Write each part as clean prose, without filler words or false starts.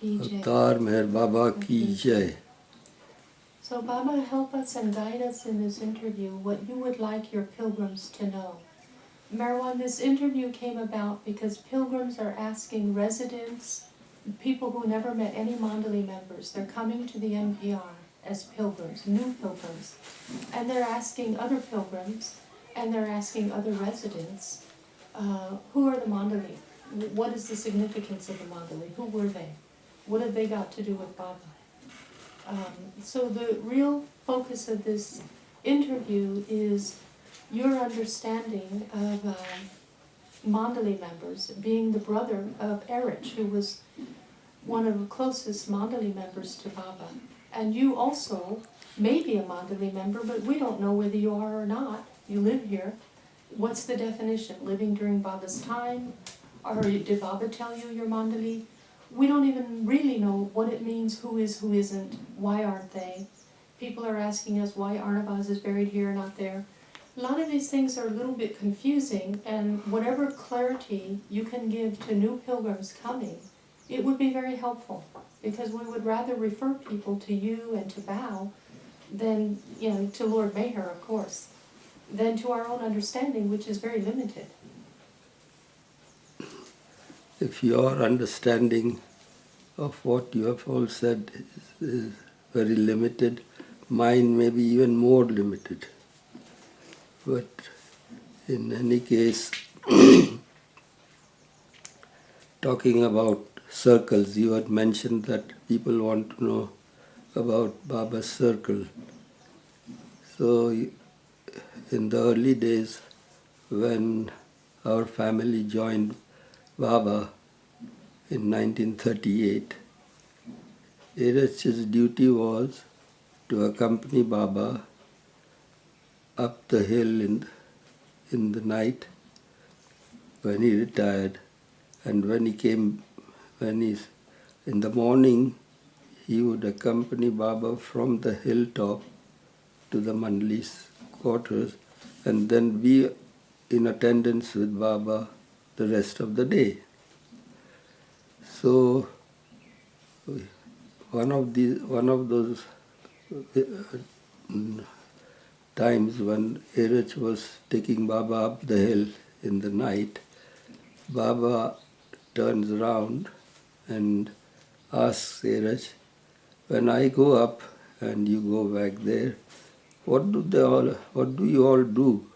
Ki Jai. Avtar Meher Baba Ki Jai. So Baba, help us and guide us in this interview, what you would like your pilgrims to know. Meherwan, this interview came about because pilgrims are asking residents, people who never met any Mandali members, they're coming to the NPR as pilgrims, new pilgrims, and they're asking other pilgrims, and they're asking other residents, who are the Mandali? What is the significance of the Mandali? Who were they? What have they got to do with Baba? So the real focus of this interview is your understanding of Mandali members, being the brother of Erich, who was one of the closest Mandali members to Baba. And you also may be a Mandali member, but we don't know whether you are or not. You live here. What's the definition? Living during Baba's time? Or did Baba tell you you're Mandali? We don't even really know what it means, who is, who isn't, why aren't they. People are asking us why Arnavaz is buried here, not there. A lot of these things are a little bit confusing, and whatever clarity you can give to new pilgrims coming, it would be very helpful, because we would rather refer people to you and to Bao than, to Lord Meher, of course, than to our own understanding, which is very limited. If your understanding of what you have all said is very limited, mine may be even more limited. But in any case, talking about circles, you had mentioned that people want to know about Baba's circle. So in the early days, when our family joined Baba in 1938, Erich's duty was to accompany Baba up the hill in the night when he retired, and when in the morning, he would accompany Baba from the hilltop to the Mandali's quarters and then be in attendance with Baba the rest of the day. So one of those times when Erich was taking Baba up the hill in the night, Baba turns around and asks Erich, when I go up and you go back there, what do you all do?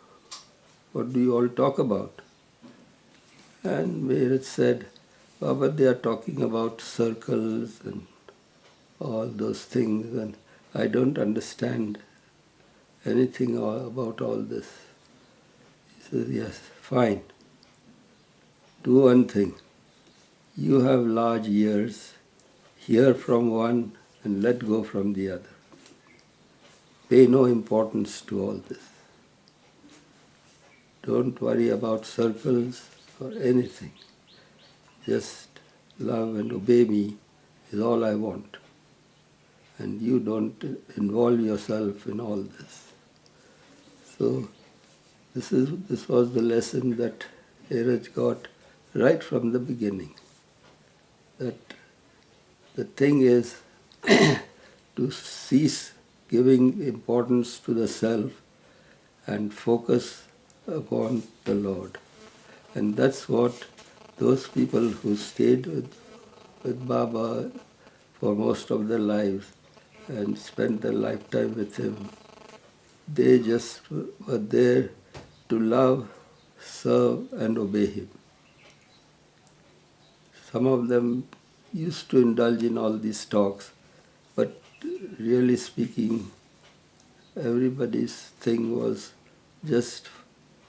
What do you all talk about? And Erich said, Baba, they are talking about circles and all those things, and I don't understand anything about all this. He says, yes, fine. Do one thing. You have large ears, hear from one and let go from the other. Pay no importance to all this. Don't worry about circles or anything. Just love and obey me is all I want. And you don't involve yourself in all this. So this was the lesson that Erich got right from the beginning. That the thing is to cease giving importance to the self and focus upon the Lord. And that's what those people who stayed with Baba for most of their lives and spent their lifetime with him, they just were there to love, serve and obey him. Some of them used to indulge in all these talks, but really speaking, everybody's thing was just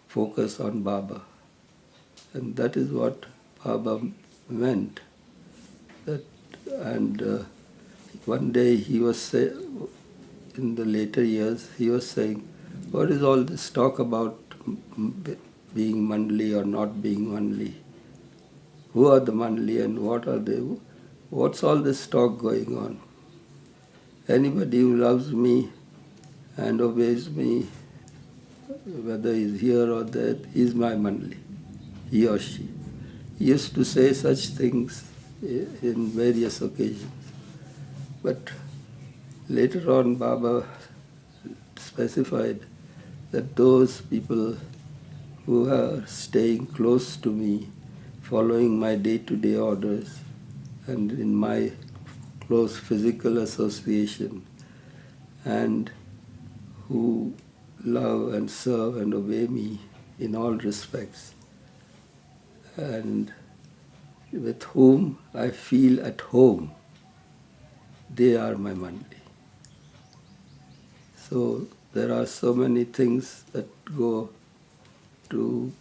focus on Baba. And that is what Baba meant. And one day he was in the later years, he was saying, what is all this talk about being Mandali or not being Mandali? Who are the Mandali and what are they? What's all this talk going on? Anybody who loves me and obeys me, whether he's here or there, is my Mandali, he or she. He used to say such things in various occasions. But later on, Baba specified that those people who are staying close to me, following my day-to-day orders, and in my close physical association, and who love and serve and obey me in all respects, and with whom I feel at home, they are my mandli. So there are so many things that go to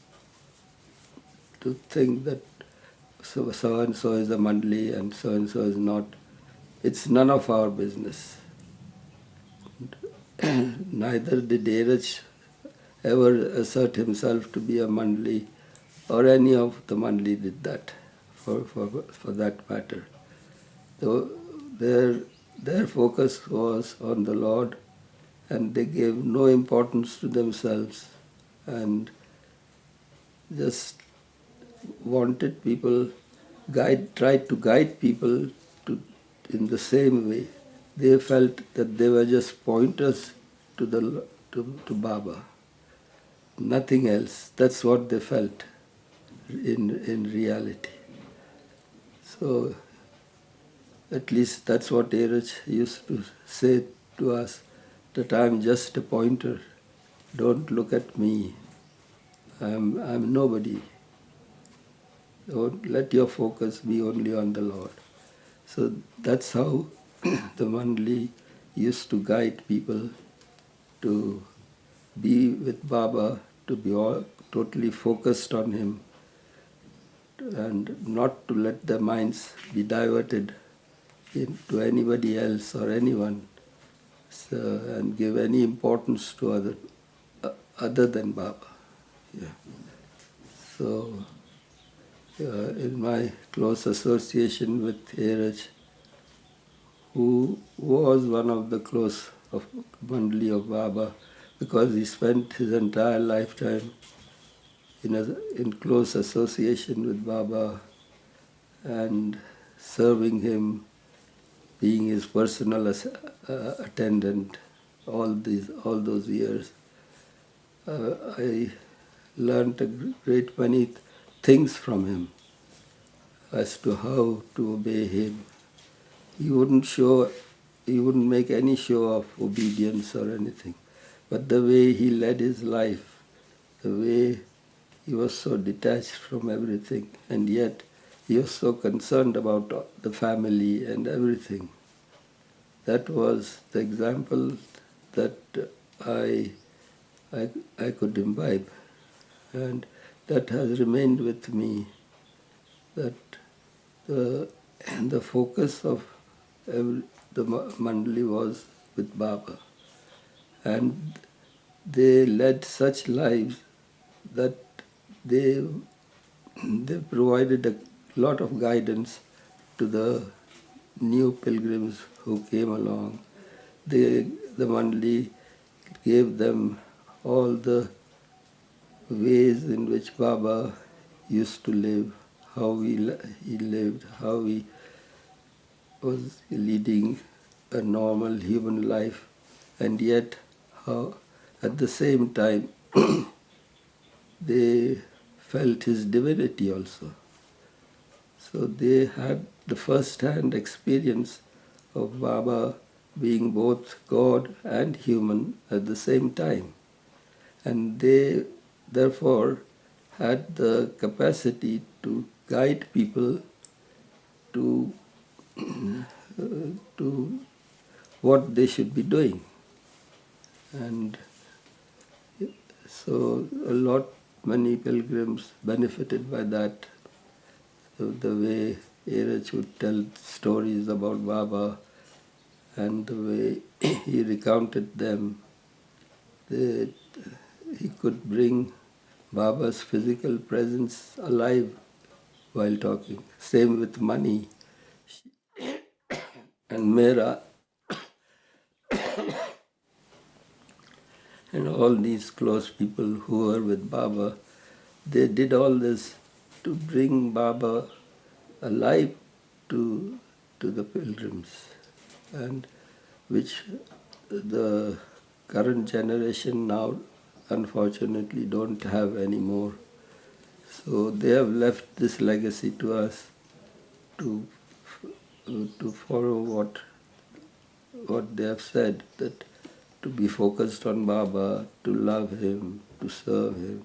think that so and so is a mandli and so is not. It's none of our business. Neither did Dheeraj ever assert himself to be a mandli, or any of the mandli did that, for that matter. So their focus was on the Lord, and they gave no importance to themselves, and just wanted people, tried to guide people to in the same way. They felt that they were just pointers to Baba, nothing else. That's what they felt in reality. So at least that's what Dheeraj used to say to us, that I'm just a pointer. Don't look at me. I'm nobody. Don't let your focus be only on the Lord. So that's how the Mandali used to guide people to be with Baba, to be all totally focused on him, and not to let their minds be diverted to anybody else or anyone, so, and give any importance to other than Baba. Yeah. So in my close association with Dheeraj, who was one of the close of Mandali of Baba, because he spent his entire lifetime in close association with Baba and serving him, being his personal attendant all those years. I learned a great many things from him as to how to obey him. He wouldn't make any show of obedience or anything, but the way he led his life, the way he was so detached from everything, and yet he was so concerned about the family and everything. That was the example that I could imbibe, and that has remained with me. That the focus of the Mandali was with Baba, and they led such lives that they provided a lot of guidance to the new pilgrims who came along. The Mandali gave them all the ways in which Baba used to live, how he lived, how he was leading a normal human life, and yet how at the same time they felt his divinity also. So they had the first-hand experience of Baba being both God and human at the same time. And they therefore had the capacity to guide people to, to what they should be doing. And so many pilgrims benefited by that. So the way Dheeraj would tell stories about Baba and the way he recounted them, that he could bring Baba's physical presence alive while talking. Same with Mani and Mera and all these close people who were with Baba. They did all this to bring Baba alive to the pilgrims, and which the current generation now unfortunately don't have anymore. So they have left this legacy to us to follow what they have said, that to be focused on Baba, to love him, to serve him.